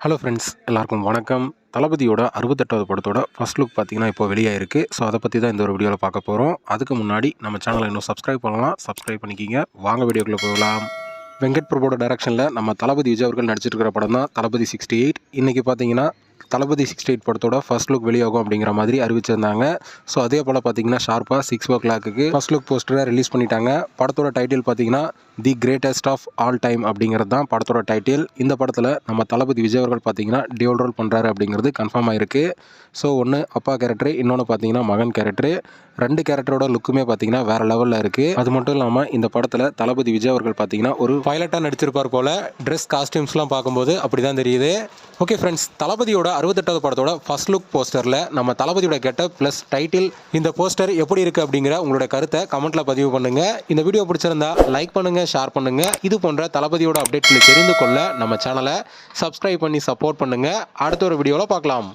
Hello friends, எல்லாருக்கும் வணக்கம். தளபதியோட 68வது படத்தோட ஃபர்ஸ்ட் லுக் பார்த்தீங்கன்னா, இப்போ வெளியாயிருக்கு. ஸோ, அதை பற்றி தான் இந்த ஒரு வீடியோவில் பார்க்க போகிறோம். அதுக்கு முன்னாடி நம்ம சேனலை இன்னும் சப்ஸ்கிரைப் பண்ணலாம். சப்ஸ்கிரைப் பண்ணிக்கிங்க. வாங்க வீடியோக்குள்ளே போகலாம். வெங்கட் பிரபுவோட டைரக்ஷனில் நம்ம தளபதி விஜய் அவர்கள் நடிச்சிட்டு இருக்கிற படம் தான் தளபதி 68. இன்றைக்கி பார்த்தீங்கன்னா தளபதி 68 படத்தோட ஃபர்ஸ்ட் லுக் வெளியாகும் அப்படிங்கிற மாதிரி அறிவிச்சிருந்தாங்க. ஸோ அதே போல் பார்த்தீங்கன்னா ஷார்ப்பாக 6 o'clock ஃபர்ஸ்ட் லுக் போஸ்டரை ரிலீஸ் பண்ணிட்டாங்க. படத்தோட டைட்டில் பார்த்தீங்கன்னா the greatest of all time அப்படிங்கிறது தான் படத்தோட டைட்டில். இந்த படத்தில் நம்ம தளபதி விஜய் அவர்கள் பார்த்தீங்கன்னா டியூல் ரோல் பண்ணுறாரு அப்படிங்கிறது கன்ஃபார்ம் ஆயிருக்கு. ஸோ ஒன்று அப்பா கேரக்டரு, இன்னொன்று பார்த்தீங்கன்னா மகன் கேரக்டரு. ரெண்டு கேரக்டரோட லுக்குமே பார்த்தீங்கன்னா வேறு லெவலில் இருக்குது. அது மட்டும் இல்லாமல் இந்த படத்தில் தளபதி விஜய் அவர்கள் பார்த்தீங்கன்னா ஒரு பைலட்டாக நடிச்சிருப்பார் போல். ட்ரெஸ் காஸ்டியூம்ஸ்லாம் பார்க்கும்போது அப்படி தான் தெரியுது. ஓகே ஃப்ரெண்ட்ஸ், தளபதியோட 68வது படத்தோட ஃபர்ஸ்ட் லுக் போஸ்டரில் நம்ம தளபதியோட கெட்டப் ப்ளஸ் டைட்டில், இந்த போஸ்டர் எப்படி இருக்குது அப்படிங்கிற உங்களோட கருத்தை கமெண்ட்டில் பதிவு பண்ணுங்கள். இந்த வீடியோ பிடிச்சிருந்தா லைக் பண்ணுங்கள், ஷேர் பண்ணுங்கள். இது போன்ற தளபதியோட அப்டேட்களை தெரிந்து கொள்ள நம்ம சேனலை சப்ஸ்கிரைப் பண்ணி சப்போர்ட் பண்ணுங்கள். அடுத்த ஒரு வீடியோவில் பார்க்கலாம்.